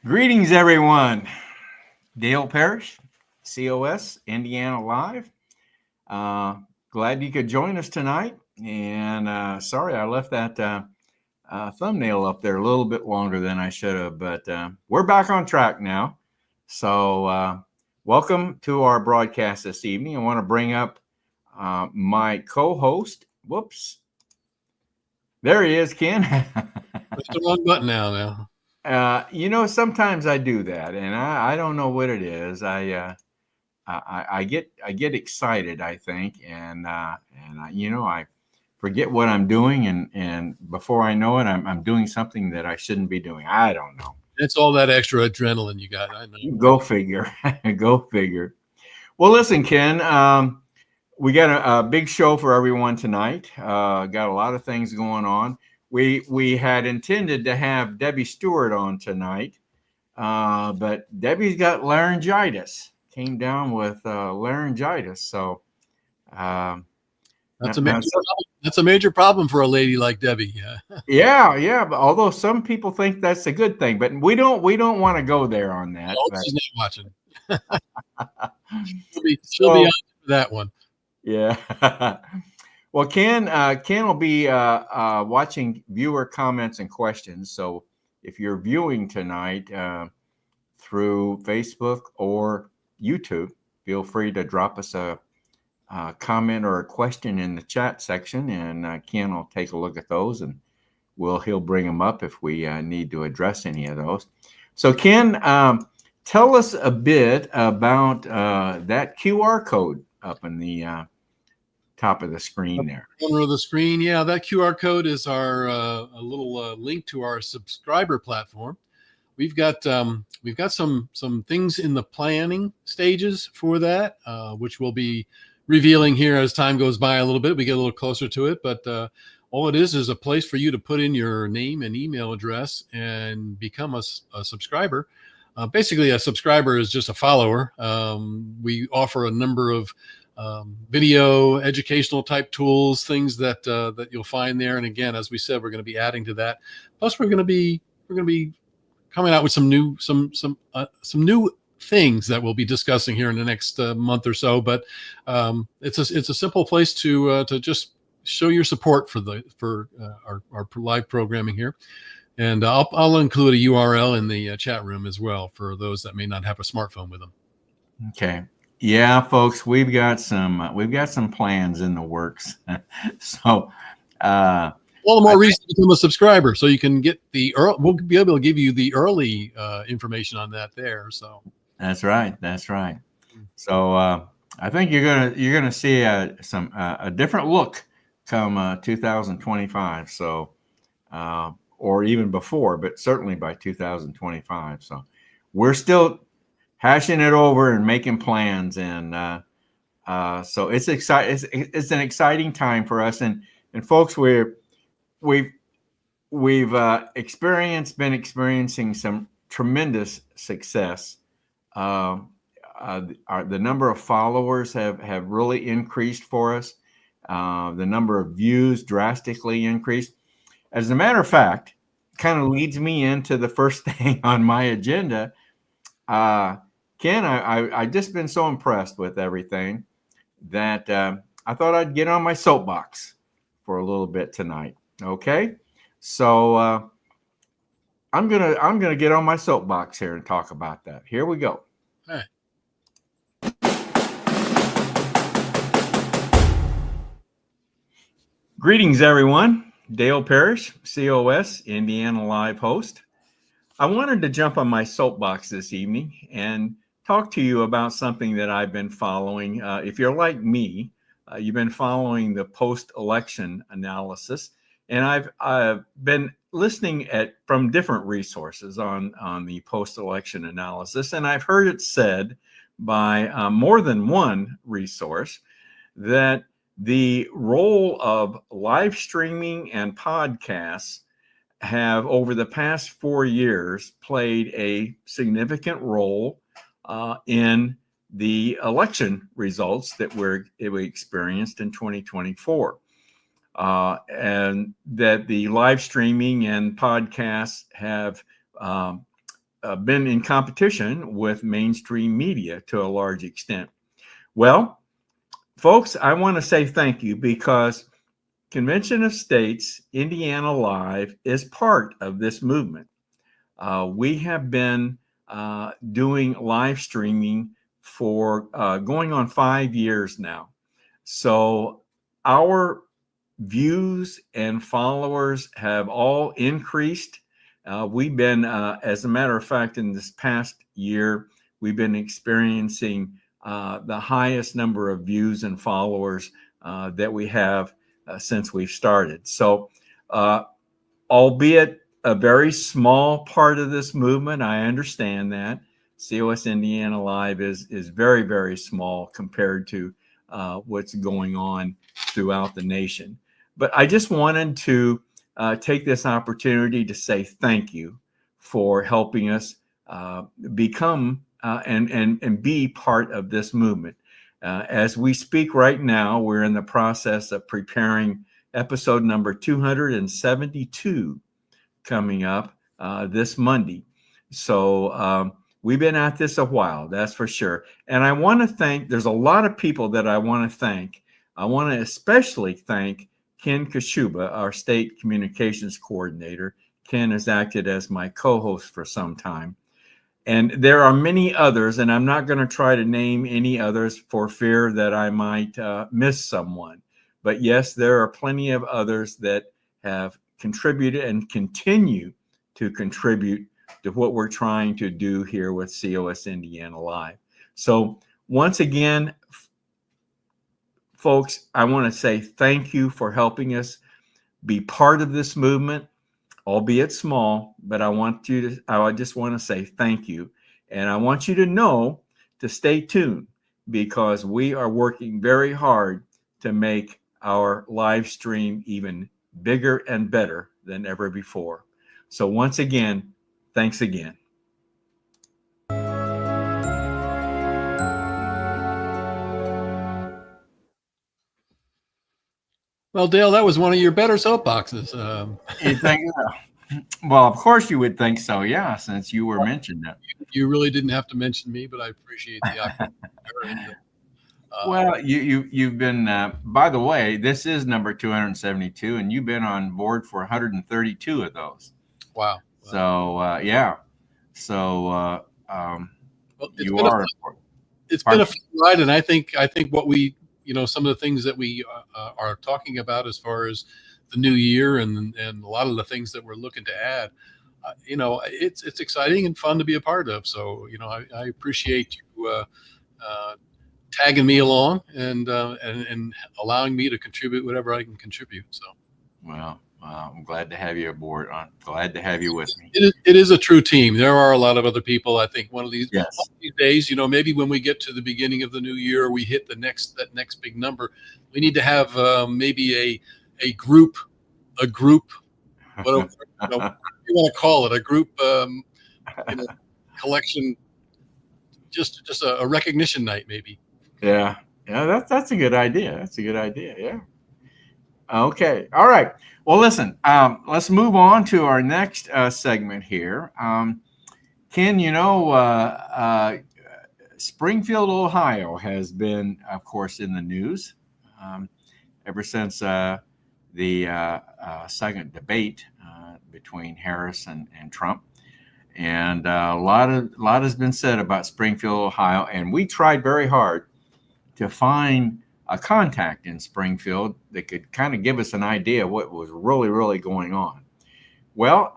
Greetings, everyone. Dale Parrish, COS, Indiana Live. Uh, Glad you could join us tonight. And sorry, I left that thumbnail up there a little bit longer than I should have, but we're back on track now. So, welcome to our broadcast this evening. I want to bring up my co host. Whoops. There he is, Ken. Push the wrong button now. Sometimes I do that, and I don't know what it is. I get excited, I think, and I forget what I'm doing, and before I know it, I'm doing something that I shouldn't be doing. I don't know. It's all that extra adrenaline you got. I know. Go figure. Go figure. Well, listen, Ken. We got a big show for everyone tonight. Got a lot of things going on. We had intended to have Debbie Stewart on tonight, but Debbie's got laryngitis. Came down with laryngitis, so that's a major problem for a lady like Debbie. Yeah. But although some people think that's a good thing, but we don't want to go there on that. She's not watching. she'll be on that one. Yeah. Well, Ken will be watching viewer comments and questions. So if you're viewing tonight through Facebook or YouTube, feel free to drop us a comment or a question in the chat section, and Ken will take a look at those, and he'll bring them up if we need to address any of those. So, Ken, tell us a bit about that QR code up in the top of the screen there. Corner of the screen, yeah. That QR code is our a little link to our subscriber platform. We've got some things in the planning stages for that, which we'll be revealing here as time goes by a little bit. We get a little closer to it, but all it is a place for you to put in your name and email address and become a subscriber. Basically, a subscriber is just a follower. We offer a number of video educational type tools, things that you'll find there. And again, as we said, we're going to be adding to that. Plus, we're going to be coming out with some new things that we'll be discussing here in the next month or so. But it's a simple place to just show your support for our live programming here. And I'll include a URL in the chat room as well for those that may not have a smartphone with them. Okay. Yeah, folks, we've got some plans in the works. So, all the more reason to become a subscriber, so you can get we'll be able to give you the early information on that there. So that's right. So I think you're gonna see a different look come 2025. So or even before, but certainly by 2025. So we're still hashing it over and making plans, and so it's exciting. It's an exciting time for us, and folks, we've been experiencing some tremendous success. The number of followers have really increased for us. The number of views drastically increased. As a matter of fact, kind of leads me into the first thing on my agenda. Ken, I've just been so impressed with everything that I thought I'd get on my soapbox for a little bit tonight. Okay, so I'm gonna get on my soapbox here and talk about that. Here we go. All right. Greetings, everyone. Dale Parrish, COS, Indiana Live host. I wanted to jump on my soapbox this evening and talk to you about something that I've been following. If you're like me, you've been following the post-election analysis, and I've been listening from different resources on the post-election analysis, and I've heard it said by more than one resource that the role of live streaming and podcasts have, over the past 4 years, played a significant role in the election results that we experienced in 2024. And that the live streaming and podcasts have been in competition with mainstream media to a large extent. Well, folks, I want to say thank you because Convention of States, Indiana Live is part of this movement. We have been doing live streaming for going on 5 years now. So our views and followers have all increased. We've been, as a matter of fact, in this past year, we've been experiencing the highest number of views and followers that we have since we've started. So, albeit a very small part of this movement, I understand that. COS Indiana Live is very, very small compared to what's going on throughout the nation. But I just wanted to take this opportunity to say thank you for helping us become and be part of this movement. As we speak right now, we're in the process of preparing episode number 272 coming up this Monday. So we've been at this a while, that's for sure. And I want to thank, there's a lot of people that I want to thank. I want to especially thank Ken Kashuba, our state communications coordinator. Ken has acted as my co-host for some time. And there are many others, and I'm not going to try to name any others for fear that I might miss someone. But yes, there are plenty of others that have contributed and continue to contribute to what we're trying to do here with COS Indiana Live. So once again, folks, I want to say thank you for helping us be part of this movement, albeit small, but I just want to say thank you. And I want you to know to stay tuned because we are working very hard to make our live stream even bigger and better than ever before. So once again, thanks again. Well, Dale, that was one of your better soapboxes. You think? Well, of course you would think so, yeah, since you were mentioned it. You really didn't have to mention me, but I appreciate the opportunity. Well, you've been. By the way, this is number 272, and you've been on board for 132 of those. Wow. So yeah. So well, you are. It's been a fun ride, and I think what we, some of the things that we are talking about as far as the new year and a lot of the things that we're looking to add, it's exciting and fun to be a part of. So I appreciate you tagging me along and allowing me to contribute whatever I can contribute. So, well, I'm glad to have you aboard. I'm glad to have you with me. It is a true team. There are a lot of other people. I think one of these days, maybe when we get to the beginning of the new year, we hit that next big number. We need to have maybe a group, whatever you want to call it, a group collection, just a recognition night, maybe. Yeah, that's a good idea. That's a good idea. Yeah. Okay. All right. Well, listen. Let's move on to our next segment here. Ken, Springfield, Ohio, has been, of course, in the news ever since the second debate between Harris and Trump. And a lot has been said about Springfield, Ohio, and we tried very hard to find a contact in Springfield that could kind of give us an idea of what was really, really going on. Well,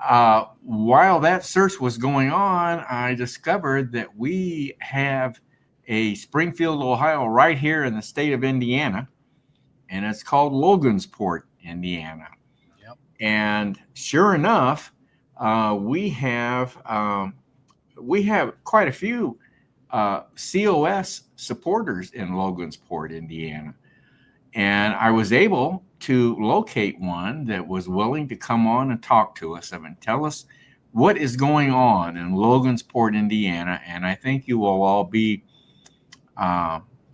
while that search was going on, I discovered that we have a Springfield, Ohio, right here in the state of Indiana, and it's called Logansport, Indiana. Yep. And sure enough, we have quite a few COS supporters in Logansport, Indiana. And I was able to locate one that was willing to come on and talk to us and tell us what is going on in Logansport, Indiana. And I think you will all be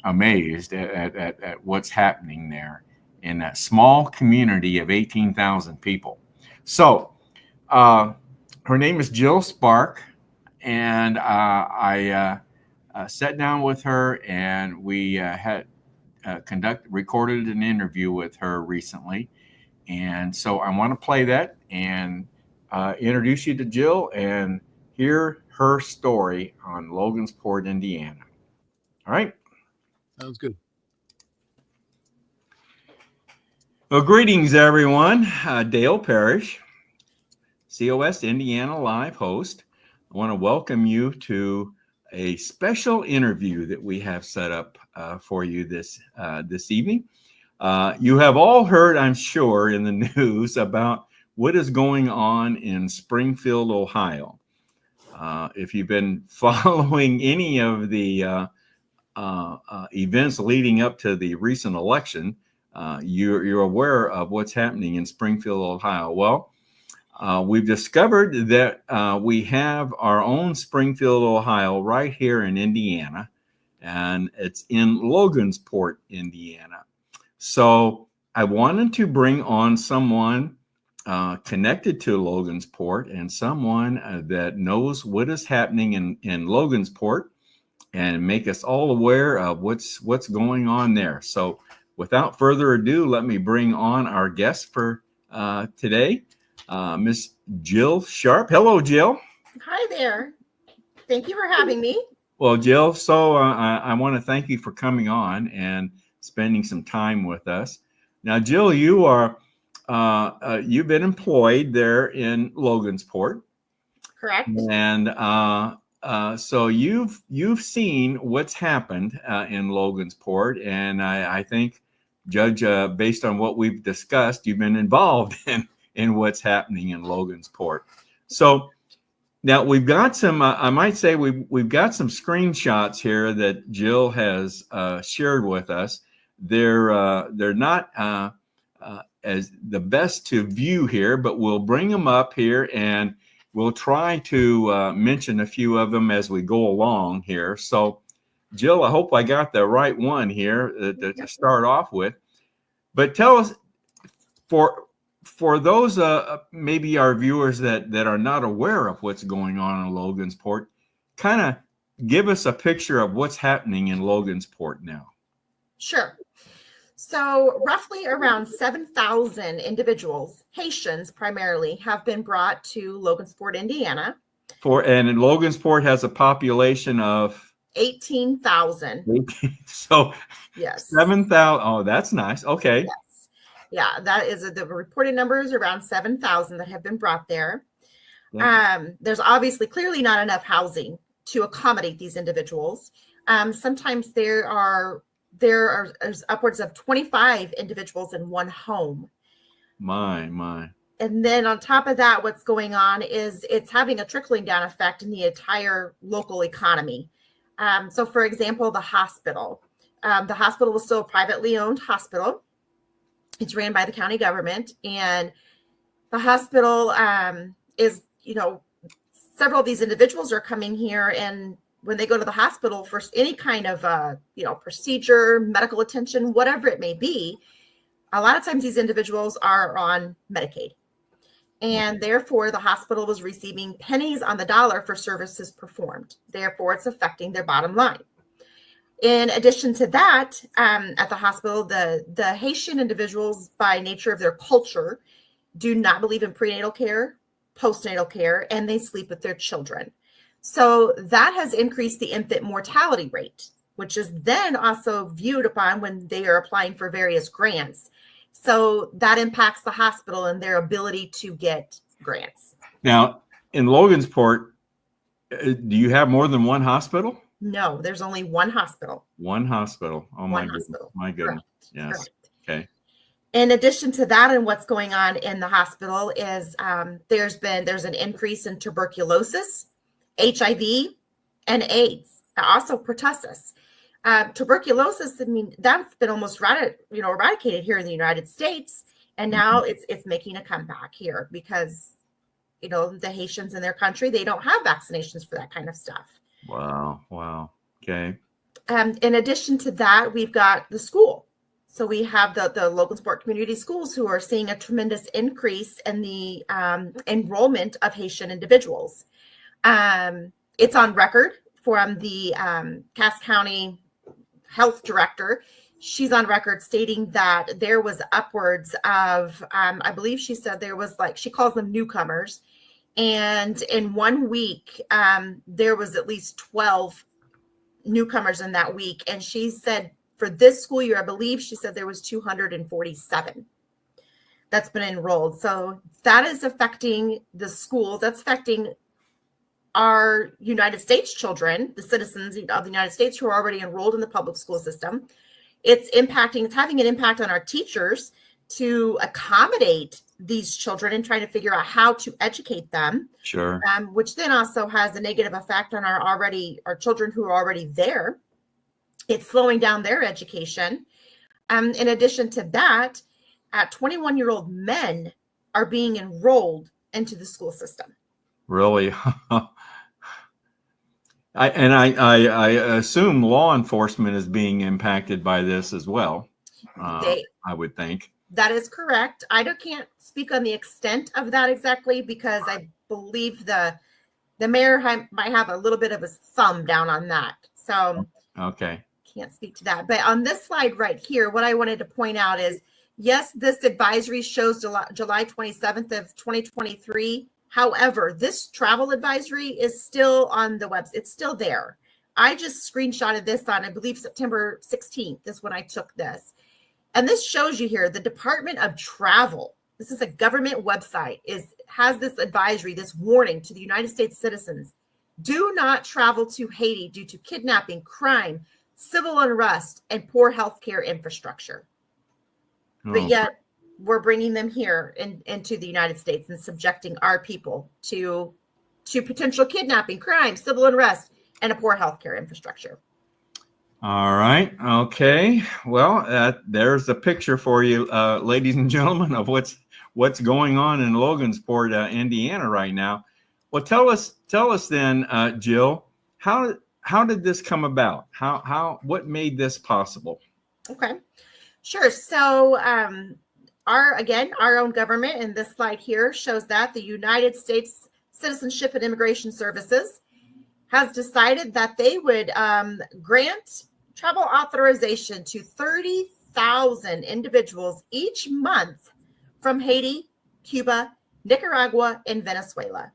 amazed at what's happening there in that small community of 18,000 people. So her name is Jill Spark. and I sat down with her, and we had recorded an interview with her recently. And so I want to play that and introduce you to Jill and hear her story on Logansport, Indiana. All right. Sounds good. Well, greetings, everyone. Dale Parrish, COS Indiana Live host. I want to welcome you to a special interview that we have set up for you this evening. You have all heard, I'm sure, in the news about what is going on in Springfield, Ohio. If you've been following any of the events leading up to the recent election, you're aware of what's happening in Springfield, Ohio. Well, we've discovered that we have our own Springfield, Ohio, right here in Indiana, and it's in Logansport, Indiana. So I wanted to bring on someone connected to Logansport and someone that knows what is happening in Logansport and make us all aware of what's going on there. So without further ado, let me bring on our guest for today, Miss Jill Sharp. Hello, Jill. Hi there. Thank you for having me. Well, Jill, so I want to thank you for coming on and spending some time with us. Now, Jill, you are you've been employed there in Logansport, Correct. and so you've seen what's happened in Logansport, and I think, Judge, based on what we've discussed, you've been involved in what's happening in Logansport. So now we've got some. I might say we've got some screenshots here that Jill has shared with us. They're not as the best to view here, but we'll bring them up here and we'll try to mention a few of them as we go along here. So, Jill, I hope I got the right one here to start off with. But tell us, for those maybe our viewers that are not aware of what's going on in Logansport, kind of give us a picture of what's happening in Logansport now. Sure. So roughly around 7,000 individuals, Haitians primarily, have been brought to Logansport, Indiana. And Logansport has a population of 18,000. So yes, 7,000. Oh, that's nice. Okay. Yes. Yeah, that is the reported numbers around 7,000 that have been brought there. Yeah. There's obviously clearly not enough housing to accommodate these individuals. Sometimes there's upwards of 25 individuals in one home. My. And then on top of that, what's going on is it's having a trickling down effect in the entire local economy. So for example, the hospital was still a privately owned hospital. It's ran by the county government, and the hospital is, several of these individuals are coming here, and when they go to the hospital for any kind of, procedure, medical attention, whatever it may be, a lot of times these individuals are on Medicaid. And therefore, the hospital was receiving pennies on the dollar for services performed. Therefore, it's affecting their bottom line. In addition to that, at the hospital, the Haitian individuals, by nature of their culture, do not believe in prenatal care, postnatal care, and they sleep with their children. So that has increased the infant mortality rate, which is then also viewed upon when they are applying for various grants. So that impacts the hospital and their ability to get grants. Now, in Logansport, do you have more than one hospital? No, there's only one hospital. One hospital. Oh, one my goodness. Hospital. My goodness. Correct. Yes. Correct. Okay. In addition to that, and what's going on in the hospital is there's an increase in tuberculosis, HIV, and AIDS, also pertussis. Tuberculosis, that's been almost eradicated here in the United States, and now it's making a comeback here because the Haitians in their country, they don't have vaccinations for that kind of stuff. Wow. Okay. In addition to that, we've got the school. So we have the Logansport Community Schools who are seeing a tremendous increase in the enrollment of Haitian individuals. it's on record from the Cass County health director. She's on record stating that there was upwards of, I believe she said there was, like, she calls them newcomers. And in 1 week, there was at least 12 newcomers in that week. And she said for this school year, I believe she said there was 247 that's been enrolled. So that is affecting the schools. That's affecting our United States children, the citizens of the United States who are already enrolled in the public school system. It's having an impact on our teachers to accommodate these children and trying to figure out how to educate them. Sure. Which then also has a negative effect on our children who are already there. It's slowing down their education. In addition to that, 21-year-old men are being enrolled into the school system. Really? I assume law enforcement is being impacted by this as well. I would think. That is correct. I can't speak on the extent of that exactly, because I believe the mayor might have a little bit of his thumb down on that. So okay, can't speak to that. But on this slide right here, what I wanted to point out is, yes, this advisory shows July 27th of 2023. However, this travel advisory is still on the website. It's still there. I just screenshotted this on, I believe, September 16th is when I took this. And this shows you here, the Department of Travel, this is a government website, has this advisory, this warning to the United States citizens. Do not travel to Haiti due to kidnapping, crime, civil unrest, and poor healthcare infrastructure. But yet we're bringing them here into the United States and subjecting our people to potential kidnapping, crime, civil unrest, and a poor healthcare infrastructure. All right. Okay. Well, there's a picture for you, ladies and gentlemen, of what's going on in Logansport, Indiana right now. Well, tell us then, Jill, how did this come about? What made this possible? Okay, sure. So our own government, and this slide here shows that the United States Citizenship and Immigration Services has decided that they would grant travel authorization to 30,000 individuals each month from Haiti, Cuba, Nicaragua, and Venezuela.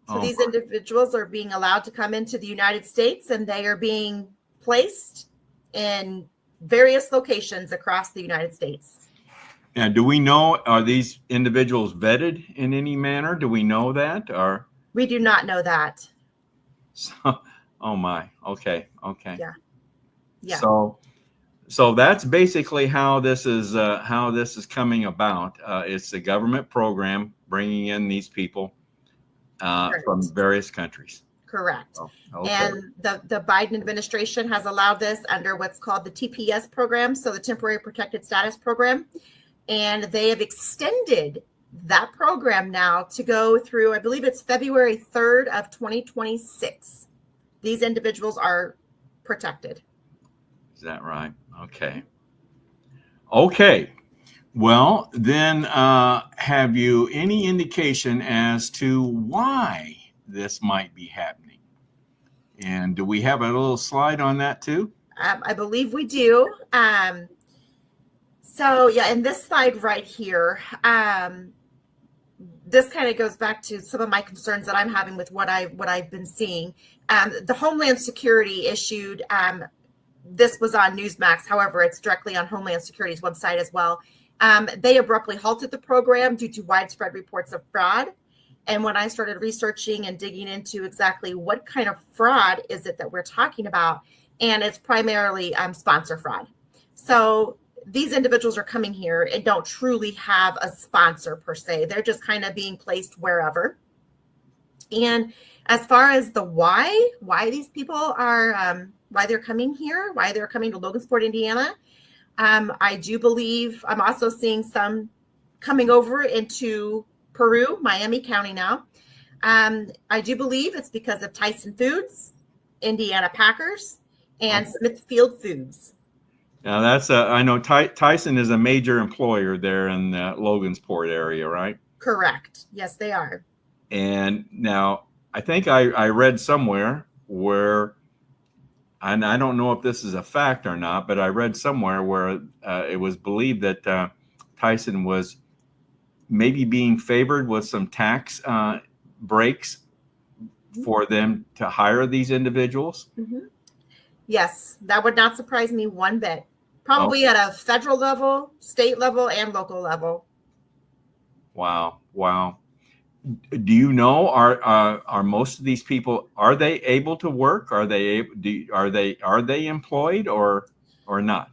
So these individuals are being allowed to come into the United States, and they are being placed in various locations across the United States. And do we know, are these individuals vetted in any manner? Do we know that? Or we do not know that. Oh my. Okay. Yeah. So that's basically how this is coming about. It's a government program bringing in these people from various countries. Correct. Oh, okay. And the Biden administration has allowed this under what's called the TPS program, so the Temporary Protected Status Program. And they have extended that program now to go through, I believe it's February 3rd of 2026. These individuals are protected. Is that right? Okay. Okay. Well, then have you any indication as to why this might be happening? And do we have a little slide on that too? I believe we do. So yeah, in this slide right here, this kind of goes back to some of my concerns that I'm having with what I've been seeing. The Homeland Security issued, this was on Newsmax, however, it's directly on Homeland Security's website as well. They abruptly halted the program due to widespread reports of fraud. And when I started researching and digging into exactly what kind of fraud is it that we're talking about, and it's primarily sponsor fraud. So these individuals are coming here and don't truly have a sponsor per se. They're just kind of being placed wherever. And as far as the why these people are, why they're coming here, why they're coming to Logansport, Indiana, I do believe I'm also seeing some coming over into Peru, Miami County now. I do believe it's because of Tyson Foods, Indiana Packers, and Smithfield Foods. Now that's I know Tyson is a major employer there in the Logansport area, right? Correct. Yes, they are. And now I think I read somewhere where, and I don't know if this is a fact or not, but I read somewhere where it was believed that Tyson was maybe being favored with some tax breaks for them to hire these individuals. Mm-hmm. Yes, that would not surprise me one bit. Probably at a federal level, state level, and local level. Wow. Do you know, are most of these people, are they able to work? Are they employed or not?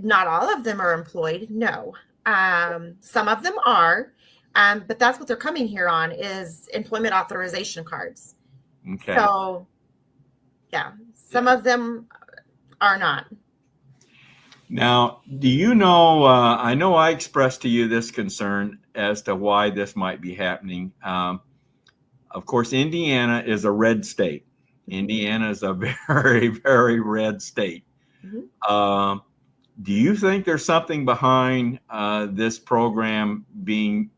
Not all of them are employed. No. Some of them are, but that's what they're coming here on is employment authorization cards. Okay. So, yeah, some of them are not. Now, do you know, I know I expressed to you this concern as to why this might be happening. Of course, Indiana is a red state. Indiana is a very, very red state. Mm-hmm. Do you think there's something behind this program being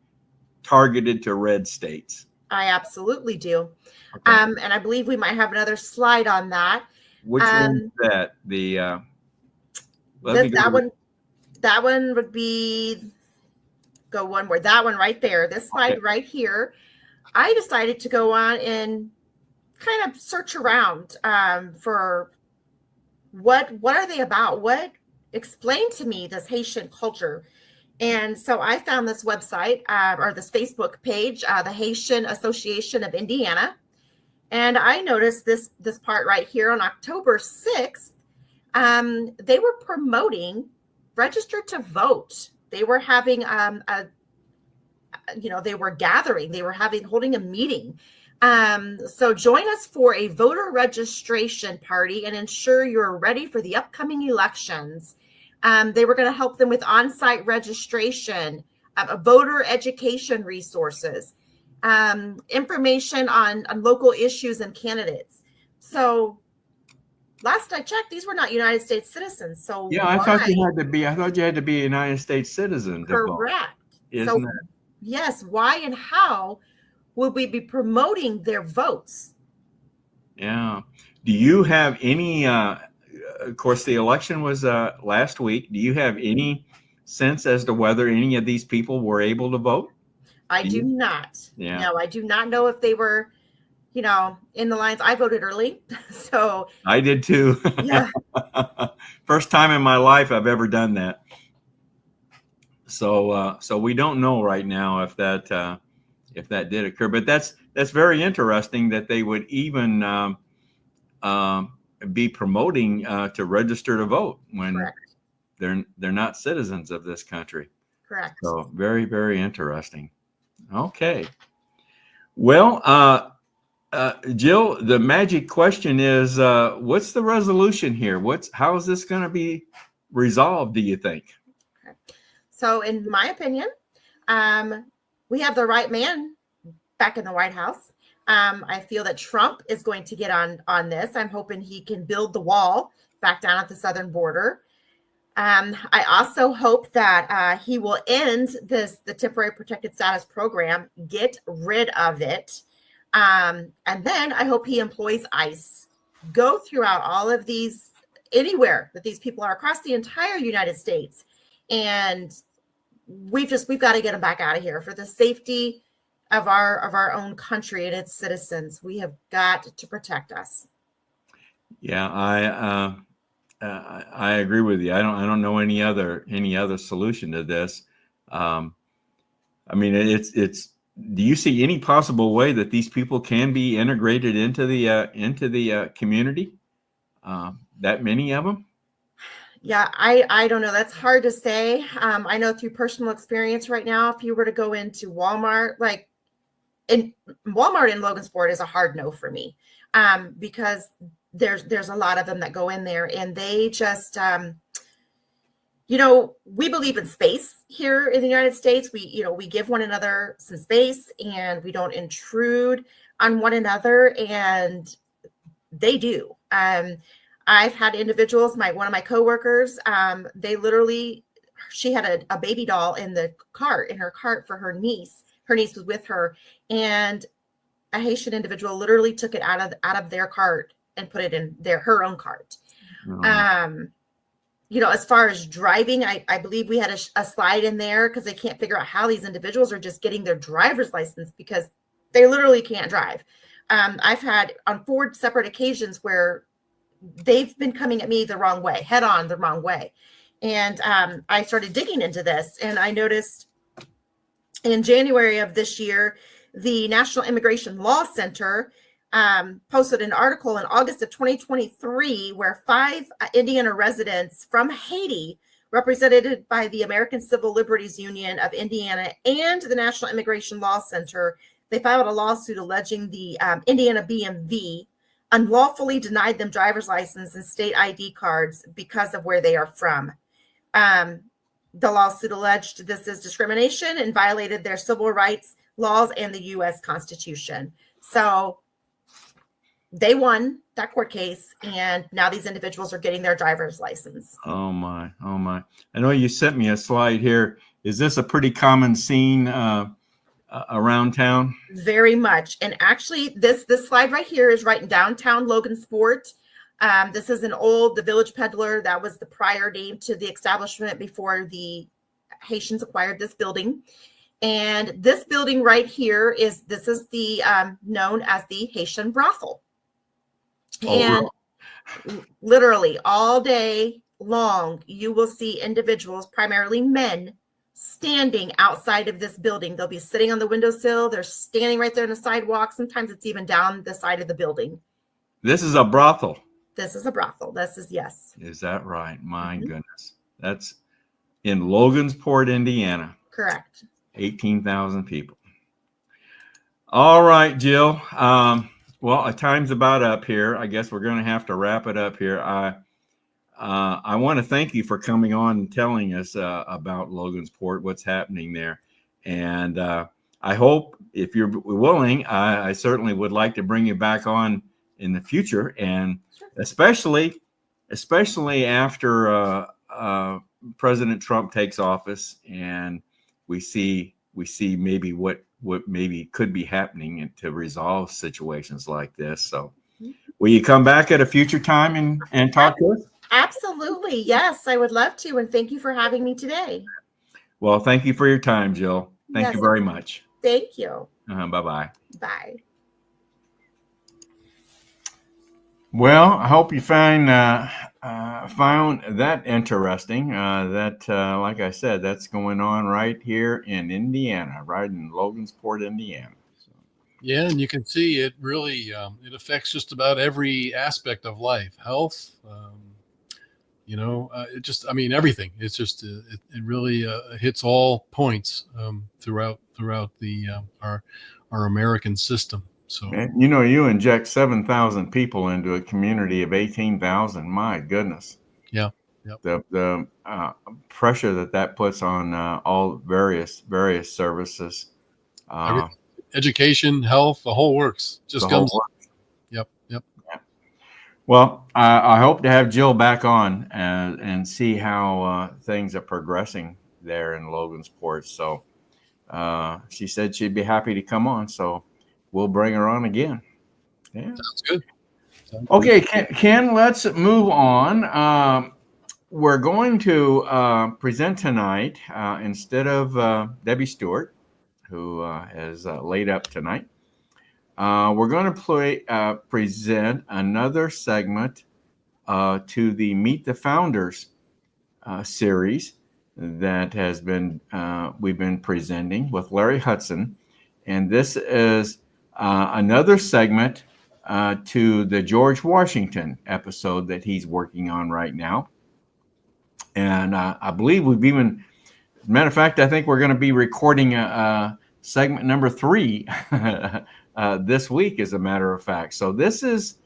targeted to red states? I absolutely do. Okay. And I believe we might have another slide on that. Which one is that? That one would be, go one more. That one right there. This slide right here. I decided to go on and kind of search around for what are they about? Explain to me this Haitian culture. And so I found this website or this Facebook page, the Haitian Association of Indiana. And I noticed this part right here on October 6th. They were promoting register to vote. They were having they were gathering, they were holding a meeting. So join us for a voter registration party and ensure you're ready for the upcoming elections. They were going to help them with on-site registration, voter education resources, information on local issues and candidates. So last I checked, these were not United States citizens. So yeah, I thought you had to be a United States citizen to vote. Correct. Isn't it? Yes. Why and how would we be promoting their votes? Yeah. Do you have any, of course, the election was last week. Do you have any sense as to whether any of these people were able to vote? I do not. Yeah. No, I do not know if they were, in the lines. I voted early. So I did too. Yeah. First time in my life I've ever done that. So we don't know right now if that did occur, but that's very interesting that they would even be promoting to register to vote when Correct. they're not citizens of this country. Correct. So very, very interesting. Okay. Well, Jill, the magic question is, what's the resolution here? How is this going to be resolved, do you think? Okay. So in my opinion, we have the right man back in the White House. I feel that Trump is going to get on this. I'm hoping he can build the wall back down at the southern border. I also hope that he will end the temporary protected status program, get rid of it. And then I hope he employs ICE, go throughout all of these, anywhere that these people are across the entire United States. And we've got to get them back out of here for the safety of our own country and its citizens. We have got to protect us. Yeah, I agree with you. I don't know any other solution to this. I mean, it's. Do you see any possible way that these people can be integrated into the community? That many of them? Yeah, I don't know. That's hard to say. I know through personal experience right now, if you were to go into Walmart, Walmart in Logansport is a hard no for me, because there's a lot of them that go in there and they just, we believe in space here in the United States. We give one another some space and we don't intrude on one another, and they do. I've had individuals, one of my coworkers, she had a baby doll in her cart for her niece. Her niece was with her, and a Haitian individual literally took it out of their cart and put it in her own cart. As far as driving, I believe we had a slide in there because they can't figure out how these individuals are just getting their driver's license because they literally can't drive. I've had on 4 separate occasions where they've been coming at me the wrong way, head on the wrong way. And I started digging into this, and I noticed in January of this year, the National Immigration Law Center posted an article in August of 2023 where 5 Indiana residents from Haiti, represented by the American Civil Liberties Union of Indiana and the National Immigration Law Center, they filed a lawsuit alleging the Indiana BMV unlawfully denied them driver's license and state ID cards because of where they are from. The lawsuit alleged this is discrimination and violated their civil rights laws and the U.S. Constitution. So they won that court case, and now these individuals are getting their driver's license. Oh my. I know you sent me a slide here. Is this a pretty common scene around town? Very much. And actually, this slide right here is right in downtown Logansport. This is the Village Peddler. That was the prior name to the establishment before the Haitians acquired this building. And this building right here is the known as the Haitian brothel. And literally all day long, you will see individuals, primarily men, standing outside of this building. They'll be sitting on the windowsill. They're standing right there on the sidewalk. Sometimes it's even down the side of the building. This is a brothel. This is a brothel. Yes. Is that right? My goodness. That's in Logansport, Indiana. Correct. 18,000 people. All right, Jill. Well, time's about up here. I guess we're going to have to wrap it up here. I want to thank you for coming on and telling us about Logansport, what's happening there. And I hope, if you're willing, I certainly would like to bring you back on in the future, and especially after President Trump takes office and we see maybe what maybe could be happening to resolve situations like this. So will you come back at a future time and talk to us? Absolutely. Yes, I would love to. And thank you for having me today. Well, thank you for your time, Jill. Thank you very much. Thank you. Bye-bye. Bye. Well, I hope you found that interesting. Like I said, that's going on right here in Indiana, right in Logansport, Indiana. So. Yeah, and you can see it really it affects just about every aspect of life, health. Everything. It's just it really hits all points throughout our American system. So, and, you inject 7,000 people into a community of 18,000. My goodness. Yeah. Yep. The pressure that puts on all various services. Education, health, the whole works. Just comes. Yep. Yeah. Well, I hope to have Jill back on and see how things are progressing there in Logansport. So she said she'd be happy to come on. So we'll bring her on again. Yeah. Sounds good. Okay, Ken, let's move on. We're going to present tonight instead of Debbie Stewart, who is laid up tonight. We're going to present another segment to the Meet the Founders series that has been we've been presenting with Larry Hudson, and this is another segment to the George Washington episode that he's working on right now. And I believe we've even, as a matter of fact, I think we're going to be recording segment number 3 this week, as a matter of fact. So this is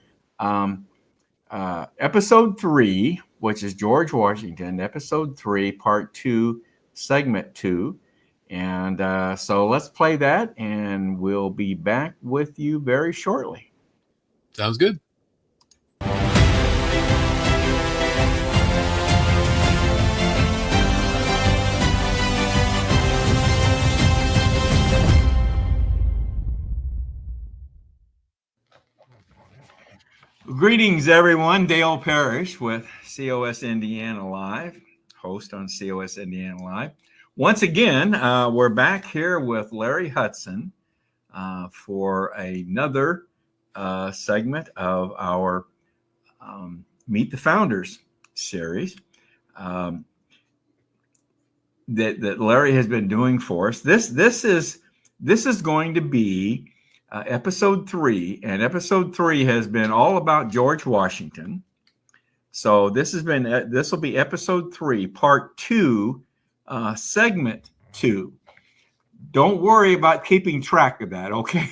episode 3, which is George Washington, episode 3, part 2, segment 2. And so let's play that, and we'll be back with you very shortly. Sounds good. Greetings, everyone. Dale Parrish with COS Indiana Live, host on COS Indiana Live. Once again, we're back here with Larry Hudson for another segment of our Meet the Founders series that Larry has been doing for us. This is going to be episode 3, and episode 3 has been all about George Washington. So this will be episode 3, part 2, segment 2. Don't worry about keeping track of that, okay?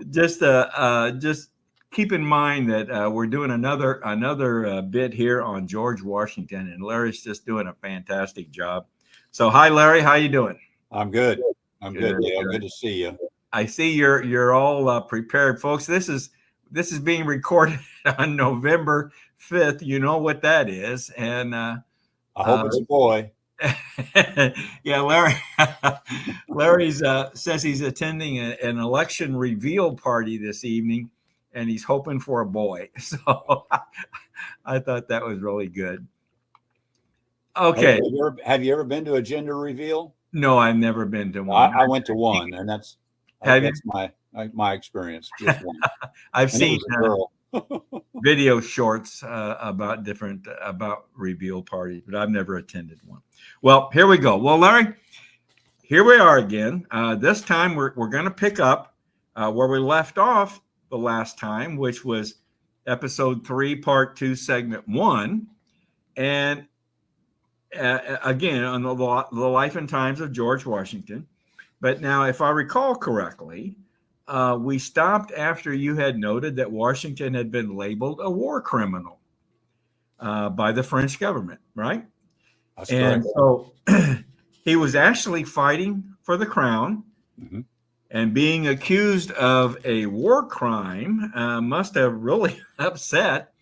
Just keep in mind that we're doing another bit here on George Washington, and Larry's just doing a fantastic job. So, hi, Larry. How you doing? I'm good. I'm good, Dale. Good to see you. I see you're all prepared, folks. This is being recorded on November 5th. You know what that is, and I hope it's a boy. Yeah, Larry says he's attending an election reveal party this evening, and he's hoping for a boy. So I thought that was really good. Okay. Have you ever been to a gender reveal? No, I've never been to one. I went to one, and that's my experience. Just one. I've seen video shorts about reveal parties, but I've never attended one. Well, here we go. Well, Larry, here we are again. This time we're going to pick up where we left off the last time, which was episode 3, part 2, segment 1, and again on the life and times of George Washington. But now, if I recall correctly, we stopped after you had noted that Washington had been labeled a war criminal by the French government, right? That's and correct. So he was actually fighting for the crown, Mm-hmm. and being accused of a war crime must have really upset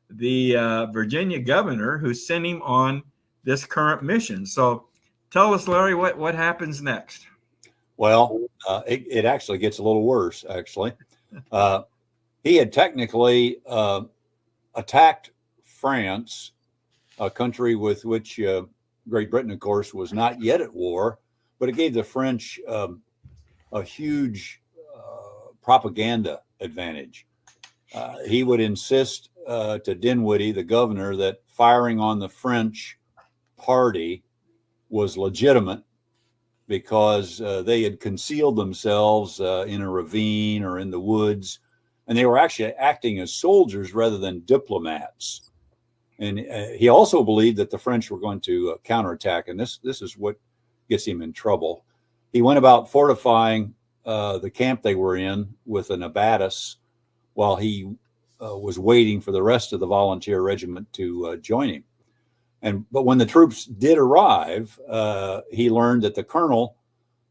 the Virginia governor who sent him on this current mission. So tell us, Larry, what happens next? Well, it actually gets a little worse, actually. He had technically attacked France, a country with which Great Britain, of course, was not yet at war, but it gave the French a huge propaganda advantage. He would insist to Dinwiddie, the governor, that firing on the French party was legitimate because they had concealed themselves in a ravine or in the woods, and they were actually acting as soldiers rather than diplomats. And he also believed that the French were going to counterattack, and this is what gets him in trouble. He went about fortifying the camp they were in with an abatis while he was waiting for the rest of the volunteer regiment to join him. But when the troops did arrive, he learned that the colonel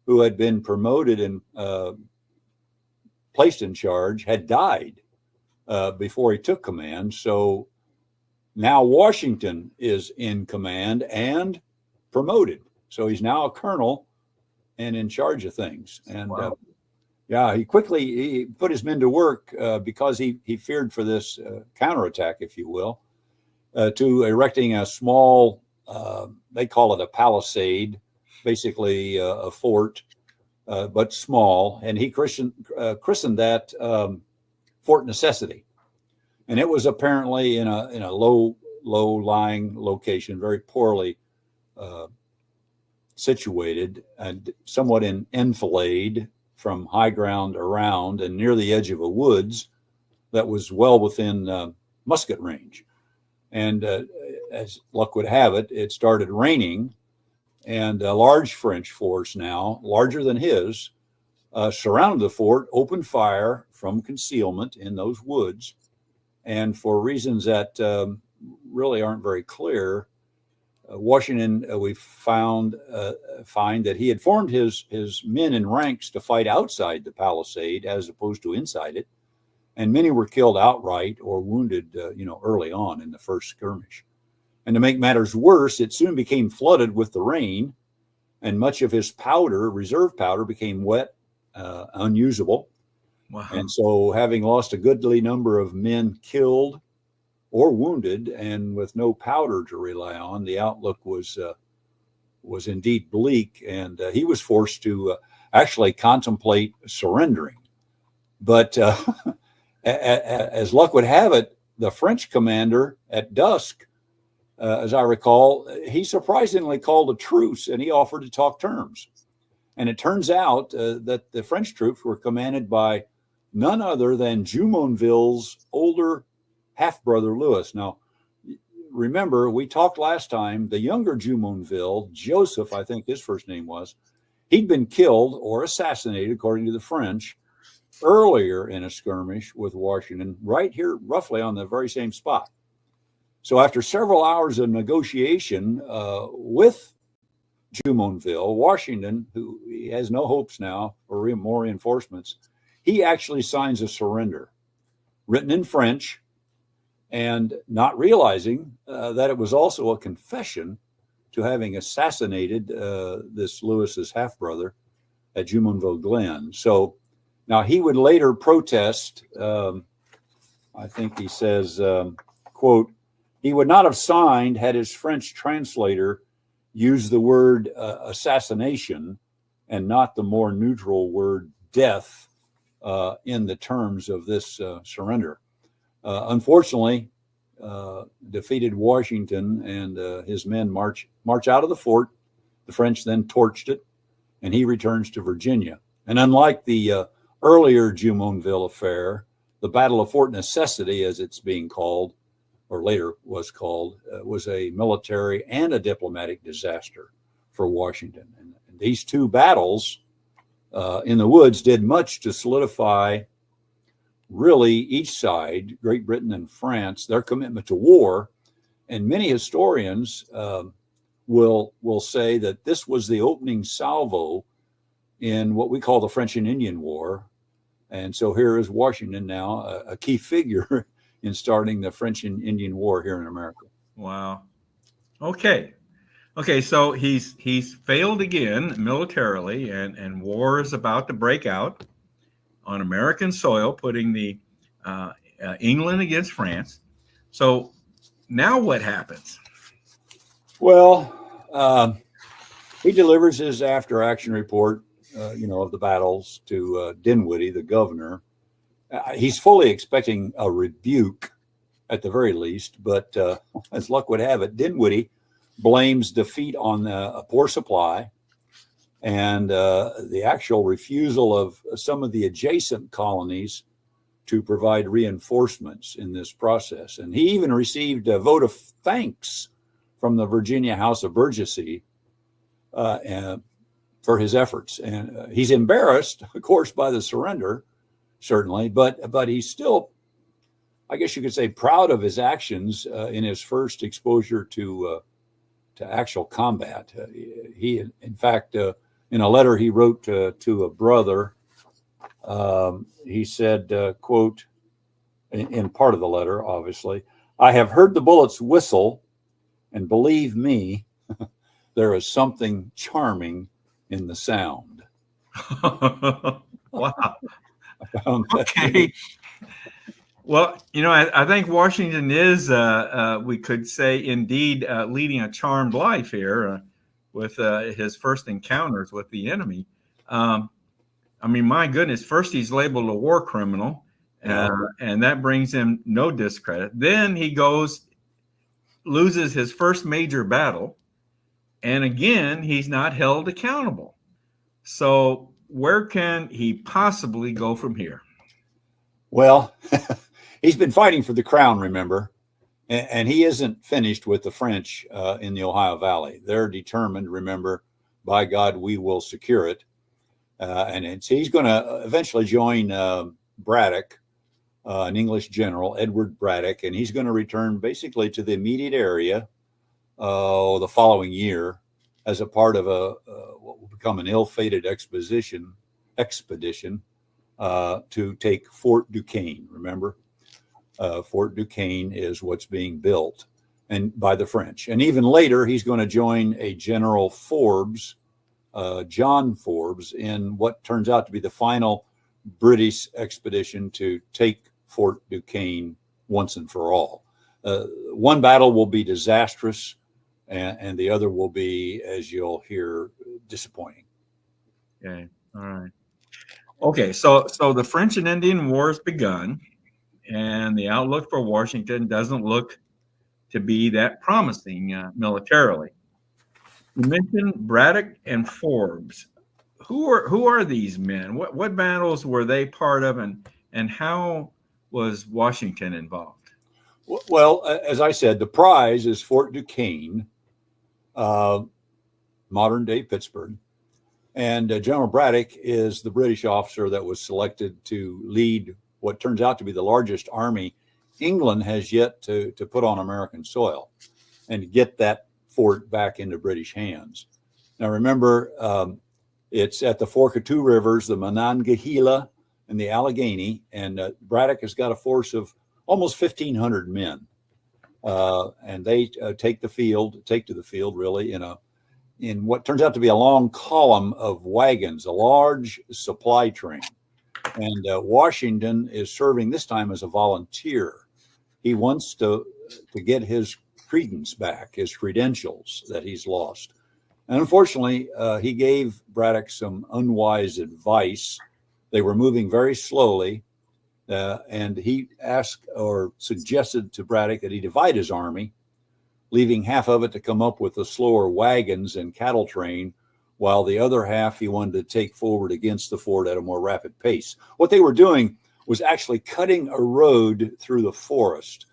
who had been promoted and placed in charge had died before he took command. So now Washington is in command and promoted. So he's now a colonel and in charge of things. And Wow. he quickly put his men to work because he feared for this counterattack, if you will, to erecting a small, they call it a palisade, basically a fort, but small. And he christened that Fort Necessity. And it was apparently in a low-lying location, very poorly situated, and somewhat in enfilade from high ground around and near the edge of a woods that was well within musket range. And as luck would have it, it started raining, and a large French force, now larger than his, surrounded the fort, opened fire from concealment in those woods. And for reasons that really aren't very clear, Washington, we find that he had formed his men in ranks to fight outside the palisade as opposed to inside it. And many were killed outright or wounded, early on in the first skirmish. And to make matters worse, it soon became flooded with the rain, and much of his powder, reserve powder, became wet, unusable. Wow. And so, having lost a goodly number of men killed or wounded, and with no powder to rely on, the outlook was indeed bleak, and he was forced to actually contemplate surrendering. But as luck would have it, the French commander at dusk, as I recall, he surprisingly called a truce, and he offered to talk terms. And it turns out that the French troops were commanded by none other than Jumonville's older half-brother, Louis. Now, remember, we talked last time, the younger Jumonville, Joseph, I think his first name was, he'd been killed or assassinated, according to the French, earlier in a skirmish with Washington, right here, roughly on the very same spot. So after several hours of negotiation with Jumonville, Washington, who he has no hopes now for more reinforcements, he actually signs a surrender, written in French, and not realizing that it was also a confession to having assassinated this Lewis's half-brother at Jumonville Glen. So now he would later protest, I think he says, quote, he would not have signed had his French translator used the word assassination and not the more neutral word death in the terms of this surrender. Unfortunately, defeated Washington, and his men march out of the fort. The French then torched it, and he returns to Virginia. And unlike the earlier Jumonville affair, the Battle of Fort Necessity, as it's being called, or later was called, was a military and a diplomatic disaster for Washington. And these two battles in the woods did much to solidify, really, each side, Great Britain and France, their commitment to war. And many historians will say that this was the opening salvo in what we call the French and Indian War. And so here is Washington now, a key figure in starting the French and Indian War here in America. Wow. Okay. So he's failed again militarily, and war is about to break out on American soil, putting the England against France. So now what happens? Well, he delivers his after-action report, of the battles to Dinwiddie, the governor. He's fully expecting a rebuke at the very least, but as luck would have it, Dinwiddie blames defeat on a poor supply and the actual refusal of some of the adjacent colonies to provide reinforcements in this process. And he even received a vote of thanks from the Virginia House of Burgesses for his efforts. And he's embarrassed, of course, by the surrender, certainly, but he's still, I guess you could say, proud of his actions in his first exposure to actual combat. He, in fact, in a letter he wrote to a brother, he said, quote, in part of the letter, obviously, I have heard the bullets whistle, and believe me, there is something charming in the sound. Wow. Okay. Well, I think Washington is, we could say, indeed, leading a charmed life here with his first encounters with the enemy. My goodness, first he's labeled a war criminal, and that brings him no discredit. Then he loses his first major battle, and again, he's not held accountable. So where can he possibly go from here? Well, he's been fighting for the crown, remember, and he isn't finished with the French in the Ohio Valley. They're determined, remember, by God, we will secure it. And he's going to eventually join Braddock, an English general, Edward Braddock, and he's going to return basically to the immediate area the following year as a part of what will become an ill-fated expedition to take Fort Duquesne. Remember, Fort Duquesne is what's being built and by the French. And even later, he's going to join a General Forbes, John Forbes, in what turns out to be the final British expedition to take Fort Duquesne once and for all. One battle will be disastrous, and the other will be, as you'll hear, disappointing. Okay. All right. Okay. So the French and Indian War has begun, and the outlook for Washington doesn't look to be that promising militarily. You mentioned Braddock and Forbes. Who are these men? What battles were they part of, and how was Washington involved? Well, as I said, the prize is Fort Duquesne, modern day Pittsburgh. And General Braddock is the British officer that was selected to lead what turns out to be the largest army England has yet to put on American soil, and to get that fort back into British hands. Now, remember, it's at the fork of two rivers, the Monongahela and the Allegheny, and Braddock has got a force of almost 1,500 men. And they take to the field really in what turns out to be a long column of wagons, a large supply train. And Washington is serving this time as a volunteer. He wants to get his credence back, his credentials that he's lost. And unfortunately, he gave Braddock some unwise advice. They were moving very slowly. And he asked or suggested to Braddock that he divide his army, leaving half of it to come up with the slower wagons and cattle train, while the other half he wanted to take forward against the fort at a more rapid pace. What they were doing was actually cutting a road through the forest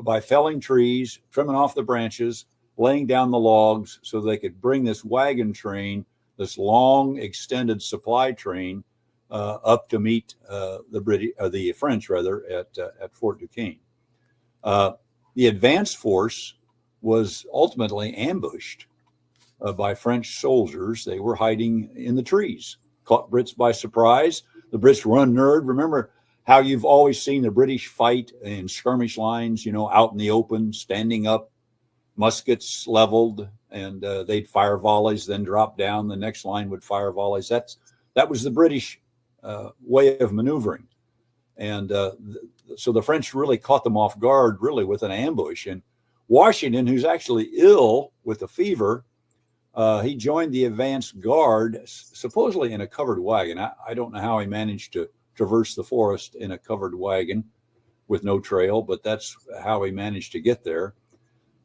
by felling trees, trimming off the branches, laying down the logs so they could bring this wagon train, this long extended supply train, up to meet the French at Fort Duquesne. The advance force was ultimately ambushed by French soldiers. They were hiding in the trees, caught Brits by surprise. The Brits were unnerved. Remember how you've always seen the British fight in skirmish lines, out in the open, standing up, muskets leveled, and they'd fire volleys, then drop down. The next line would fire volleys. That was the British way of maneuvering. And so the French really caught them off guard, really, with an ambush. And Washington, who's actually ill with a fever, he joined the advance guard, supposedly in a covered wagon. I don't know how he managed to traverse the forest in a covered wagon with no trail, but that's how he managed to get there.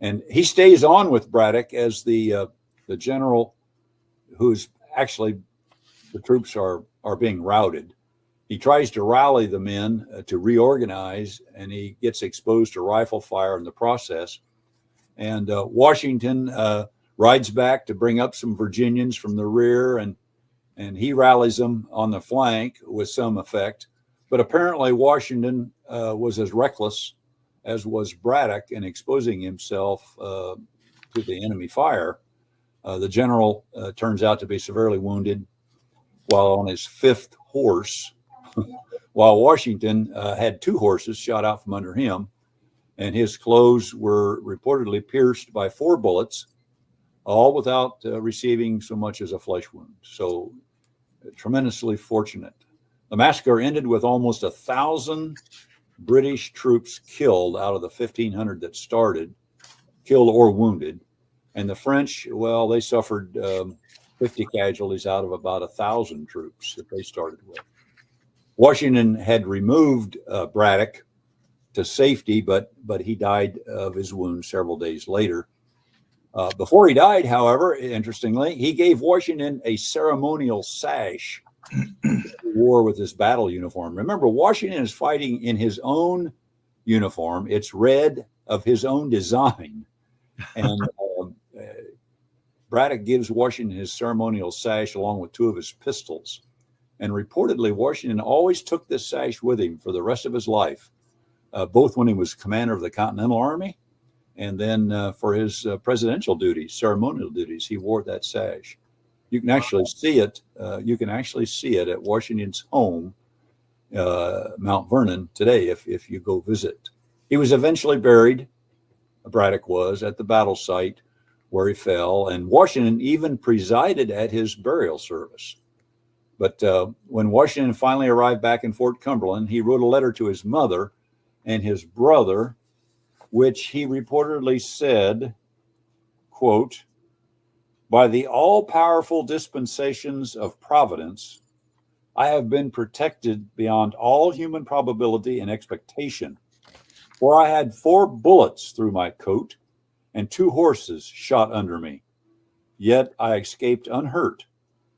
And he stays on with Braddock as the general who's actually, the troops are being routed. He tries to rally the men to reorganize, and he gets exposed to rifle fire in the process. And Washington rides back to bring up some Virginians from the rear, and he rallies them on the flank with some effect. But apparently Washington was as reckless as was Braddock in exposing himself to the enemy fire. The general turns out to be severely wounded while on his fifth horse, while Washington had two horses shot out from under him, and his clothes were reportedly pierced by 4 bullets, all without receiving so much as a flesh wound. So tremendously fortunate. The massacre ended with almost 1,000 British troops killed out of the 1,500 that started, killed or wounded. And the French, well, they suffered 50 casualties out of about 1,000 troops that they started with. Washington had removed Braddock to safety, but he died of his wounds several days later. Before he died, however, interestingly, he gave Washington a ceremonial sash he wore with his battle uniform. Remember, Washington is fighting in his own uniform. It's red, of his own design. And Braddock gives Washington his ceremonial sash along with 2 of his pistols. And reportedly, Washington always took this sash with him for the rest of his life, both when he was commander of the Continental Army and then for his presidential duties, ceremonial duties. He wore that sash. You can actually see it. At Washington's home, Mount Vernon, today, if you go visit. He was eventually buried, Braddock was, at the battle site where he fell, and Washington even presided at his burial service. But when Washington finally arrived back in Fort Cumberland, he wrote a letter to his mother and his brother, which he reportedly said, quote, "By the all-powerful dispensations of Providence, I have been protected beyond all human probability and expectation, for I had 4 bullets through my coat and 2 horses shot under me. Yet I escaped unhurt,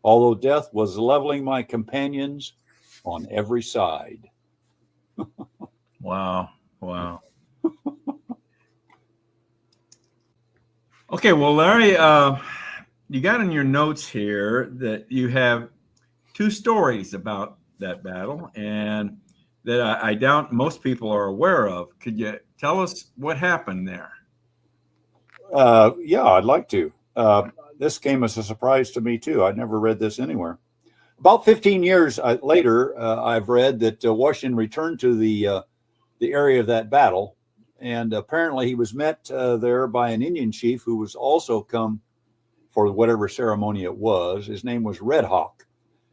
although death was leveling my companions on every side." Wow. Wow. Okay, well, Larry, you got in your notes here that you have 2 stories about that battle, and that I doubt most people are aware of. Could you tell us what happened there? Yeah, I'd like to. This came as a surprise to me, too. I'd never read this anywhere. About 15 years later, I've read that Washington returned to the area of that battle. And apparently he was met there by an Indian chief who was also come for whatever ceremony it was. His name was Red Hawk.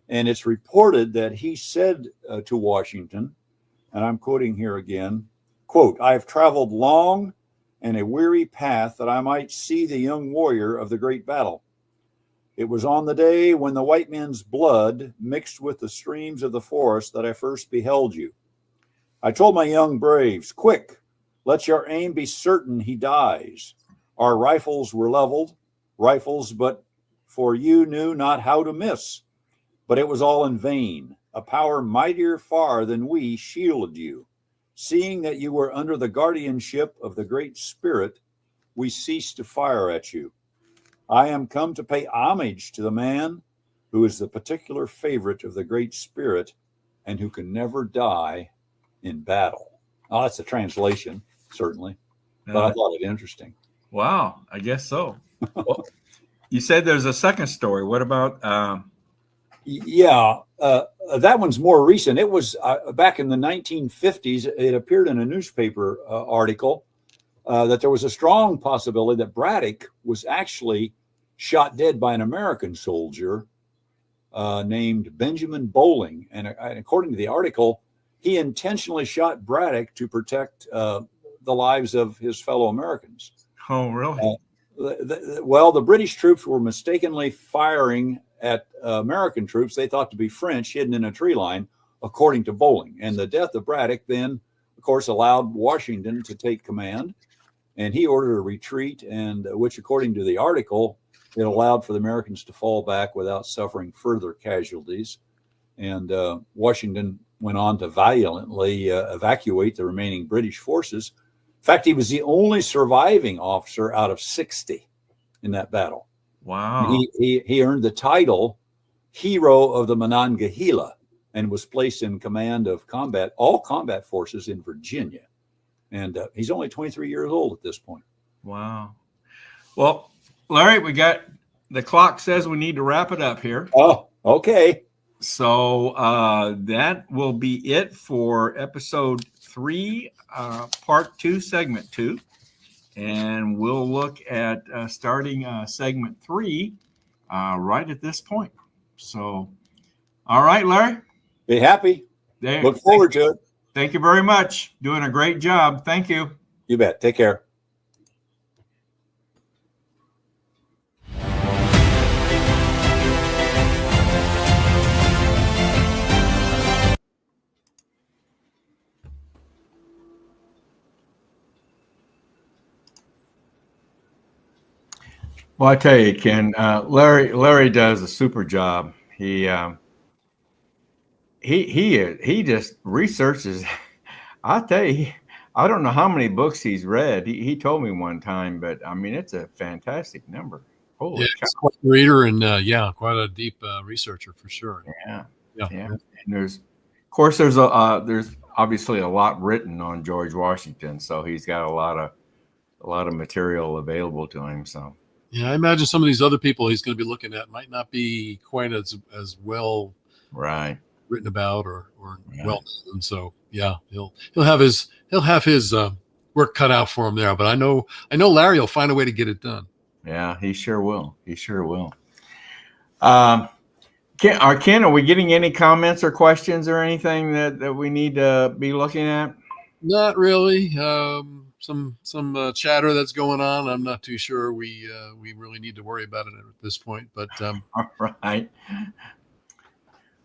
And it's reported that he said to Washington, and I'm quoting here again, quote, "I have traveled long and a weary path that I might see the young warrior of the great battle. It was on the day when the white man's blood mixed with the streams of the forest that I first beheld you. I told my young braves, 'Quick, let your aim be certain he dies.' Our rifles were leveled, rifles, but for you knew not how to miss. But it was all in vain. A power mightier far than we shielded you. Seeing that you were under the guardianship of the Great Spirit, we ceased to fire at you. I am come to pay homage to the man who is the particular favorite of the Great Spirit and who can never die in battle." Oh, that's a translation, certainly, but I thought it interesting. Wow, I guess so. Well, you said there's a second story. What about? Yeah, that one's more recent. It was back in the 1950s. It appeared in a newspaper article that there was a strong possibility that Braddock was actually shot dead by an American soldier named Benjamin Bowling. And according to the article, he intentionally shot Braddock to protect the lives of his fellow Americans. Oh, really? Well, the British troops were mistakenly firing at American troops they thought to be French hidden in a tree line, according to Bowling. And the death of Braddock then, of course, allowed Washington to take command, and he ordered a retreat, and which, according to the article, it allowed for the Americans to fall back without suffering further casualties. And Washington went on to valiantly evacuate the remaining British forces. In fact, he was the only surviving officer out of 60 in that battle. Wow. He earned the title Hero of the Monongahela and was placed in command of all combat forces in Virginia. And he's only 23 years old at this point. Wow. Well, Larry, the clock says we need to wrap it up here. Oh, okay. So that will be it for episode 3, part 2, segment 2. And we'll look at starting segment 3 right at this point. So, all right, Larry. Be happy. Look forward to it. Thank you very much. Doing a great job. Thank you. You bet. Take care. Well, I tell you, Ken, Larry does a super job. He just researches. I tell you, I don't know how many books he's read. He told me one time, but I mean, it's a fantastic number. Holy cow. He's quite a reader and quite a deep researcher for sure. Yeah. And there's obviously a lot written on George Washington, so he's got a lot of material available to him. So. Yeah, I imagine some of these other people he's going to be looking at might not be quite as well written about or well known. So yeah, he'll have his work cut out for him there. But I know Larry will find a way to get it done. Yeah, he sure will. Ken, are we getting any comments or questions or anything that we need to be looking at? Not really. Some chatter that's going on. I'm not too sure we really need to worry about it at this point. But All right.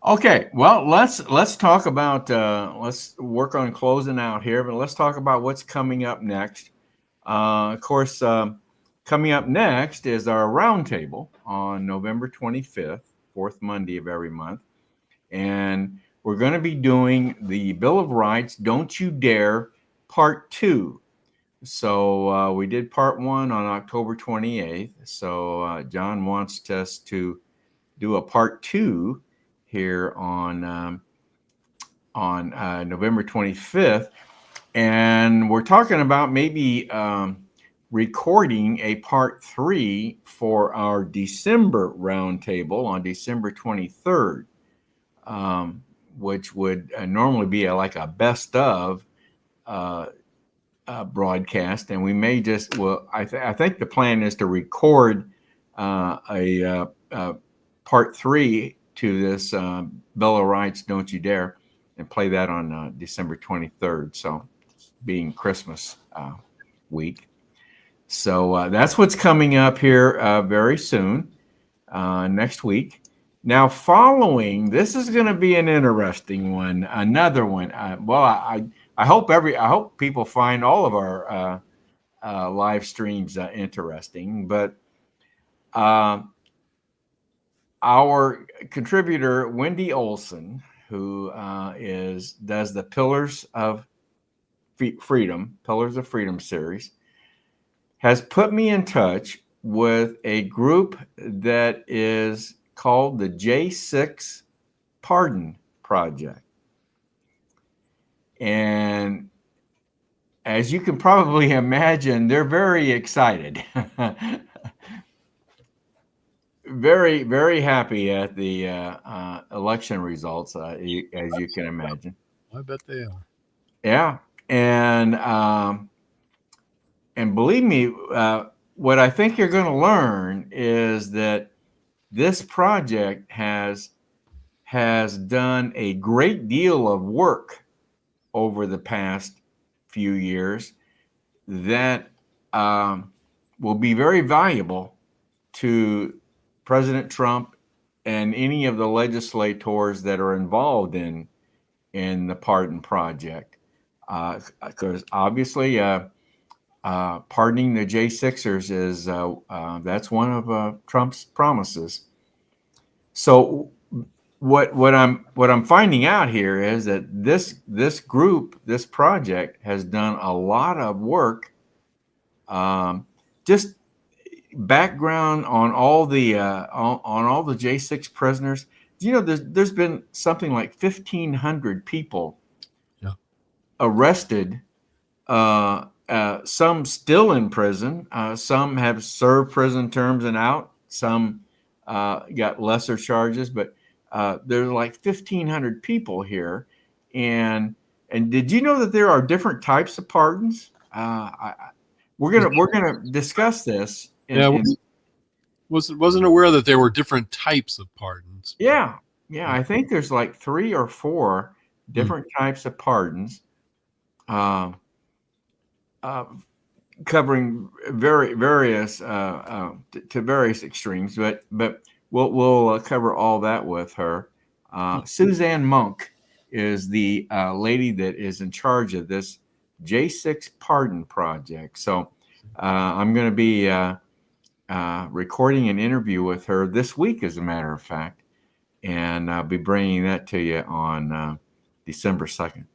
Okay. Well, let's talk about let's work on closing out here, but let's talk about what's coming up next. Of course, coming up next is our roundtable on November 25th, fourth Monday of every month, and we're going to be doing the Bill of Rights, Don't You Dare, Part 2. So we did Part 1 on October 28th. So John wants us to do a Part 2 here on November 25th. And we're talking about maybe recording a Part 3 for our December roundtable on December 23rd. Which would normally be like a best of broadcast, and we may just I think the plan is to record a part 3 to this Bill of Rights, Don't You Dare, and play that on December 23rd. So, being Christmas week. So that's what's coming up here very soon, next week. Now, following this is going to be an interesting one. Another one. I hope people find all of our live streams interesting. But our contributor Wendy Olson, who does the Pillars of Freedom series, has put me in touch with a group that is called the J6 Pardon Project. And as you can probably imagine, they're very excited. Very, very happy at the election results, as you can imagine. I bet they are. Yeah. And believe me, what I think you're going to learn is that this project has done a great deal of work over the past few years that will be very valuable to President Trump and any of the legislators that are involved in the Pardon Project. Because obviously, pardoning the J6ers is that's one of Trump's promises. So what I'm finding out here is that this group, this project, has done a lot of work, just background on all the J6 prisoners. You know, there's been something like 1,500 people arrested. Some still in prison. Some have served prison terms and out. Some got lesser charges, but there's like 1,500 people here. And did you know that there are different types of pardons? We're gonna discuss this. Wasn't aware that there were different types of pardons. Yeah. I think there's like 3 or 4 different types of pardons. Covering various to various extremes, but we'll cover all that with her. Suzanne Monk is the lady that is in charge of this J6 Pardon Project. So I'm going to be recording an interview with her this week, as a matter of fact, and I'll be bringing that to you on December 2nd.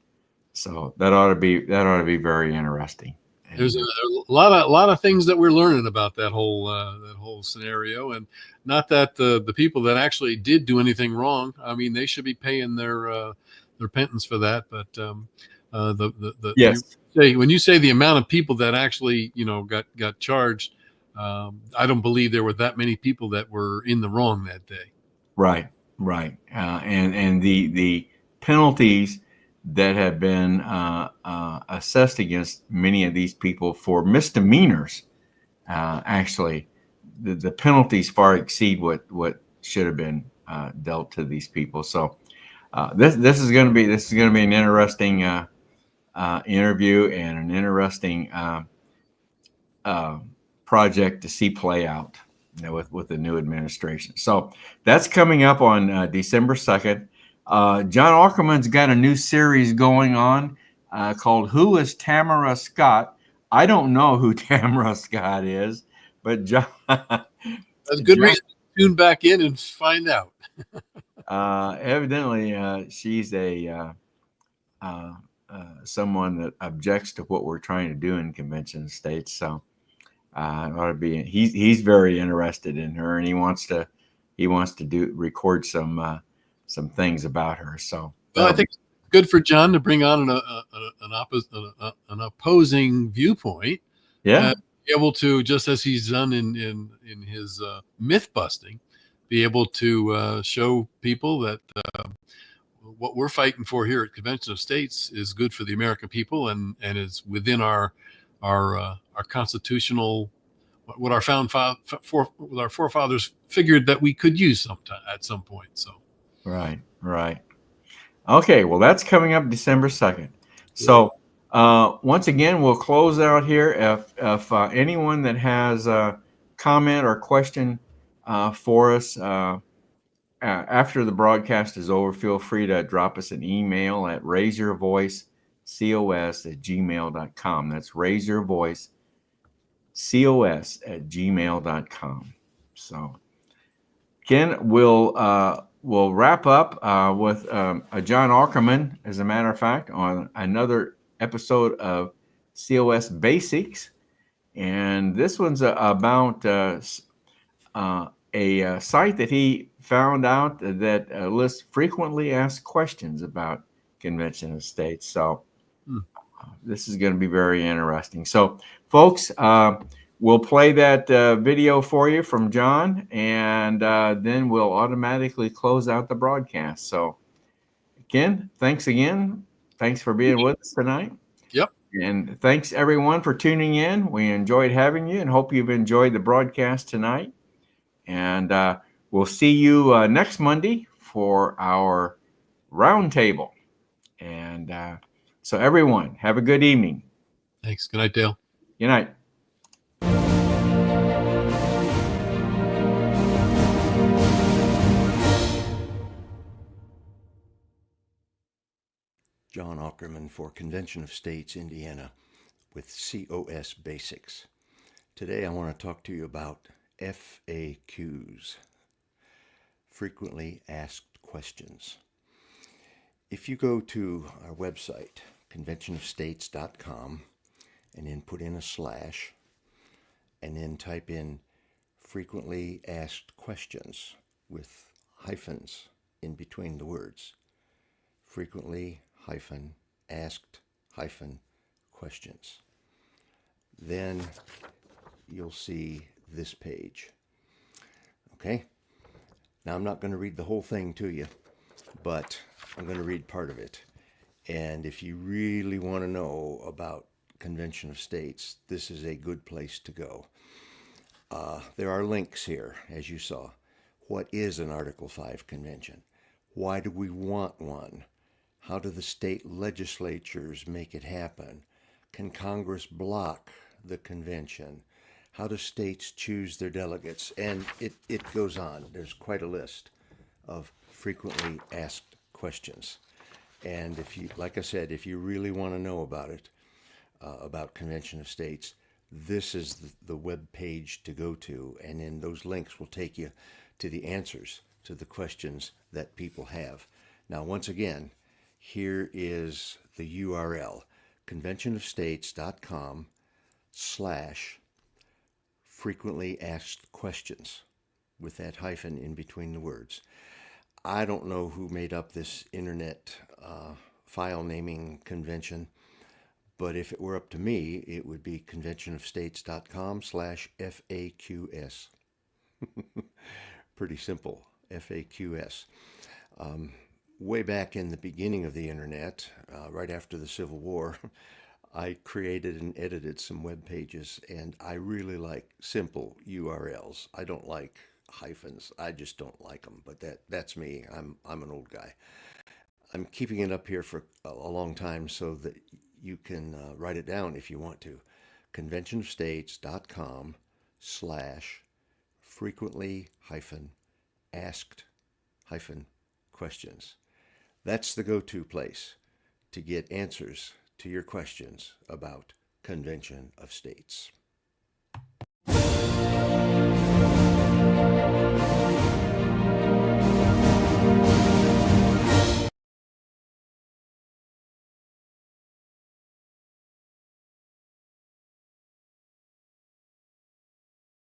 So that ought to be very interesting. There's a lot of things that we're learning about that whole scenario, and not that the people that actually did do anything wrong. I mean, they should be paying their penance for that. But yes, when you say the amount of people that actually got charged, I don't believe there were that many people that were in the wrong that day. Right. And the penalties that have been assessed against many of these people for misdemeanors, actually, the penalties far exceed what should have been dealt to these people. So this is going to be an interesting interview and an interesting project to see play out, with the new administration. So that's coming up on December 2nd. John Ackerman's got a new series going on called "Who is Tamara Scott?" I don't know who Tamara Scott is, but John. That's a good reason to tune back in and find out. Evidently, she's a someone that objects to what we're trying to do in convention states. So ought to be. He's very interested in her, and he wants to record some things about her. So Well, I think it's good for John to bring on an opposing viewpoint. yeah. Be able to, just as he's done in his myth busting, be able to show people that what we're fighting for here at Convention of States is good for the American people and is within our constitutional, what our forefathers figured that we could use sometime at some point. So Right. Okay, well, that's coming up December 2nd. So once again, we'll close out here. If anyone that has a comment or question for us after the broadcast is over, feel free to drop us an email at raiseyourvoicecos@gmail.com. That's raiseyourvoicecos@gmail.com. So Ken, we'll wrap up with a John Ackerman, as a matter of fact, on another episode of COS Basics. And this one's about a site that he found out that lists frequently asked questions about Convention of States. So this is going to be very interesting. So, folks, we'll play that video for you from John, and then we'll automatically close out the broadcast. So, Ken, thanks again. Thanks for being with us tonight. Yep. And thanks, everyone, for tuning in. We enjoyed having you and hope you've enjoyed the broadcast tonight. And we'll see you next Monday for our roundtable. And so, everyone, have a good evening. Thanks. Good night, Dale. Good night. John Ackerman for Convention of States, Indiana, with COS Basics. Today I want to talk to you about FAQs, frequently asked questions. If you go to our website, conventionofstates.com, and then put in a slash, and then type in frequently asked questions with hyphens in between the words, frequently asked questions. Then you'll see this page. Okay? Now I'm not going to read the whole thing to you, but I'm going to read part of it. And if you really want to know about Convention of States, this is a good place to go. There are links here, as you saw. What is an Article 5 convention? Why do we want one? How do the state legislatures make it happen? Can Congress block the convention? How do states choose their delegates? And it goes on. There's quite a list of frequently asked questions. And if you, like I said, if you really want to know about it, about Convention of States, this is the web page to go to. And then those links will take you to the answers to the questions that people have. Now, once again, here is the URL, conventionofstates.com/frequently asked questions, with that hyphen in between the words. I don't know who made up this internet file naming convention, but if it were up to me, it would be conventionofstates.com/FAQS. Pretty simple, FAQS. Way back in the beginning of the internet, right after the Civil War, I created and edited some web pages, and I really like simple URLs. I don't like hyphens. I just don't like them, but that's me. I'm an old guy. I'm keeping it up here for a long time so that you can write it down if you want to. conventionofstates.com/frequently-asked-questions. That's the go-to place to get answers to your questions about Convention of States.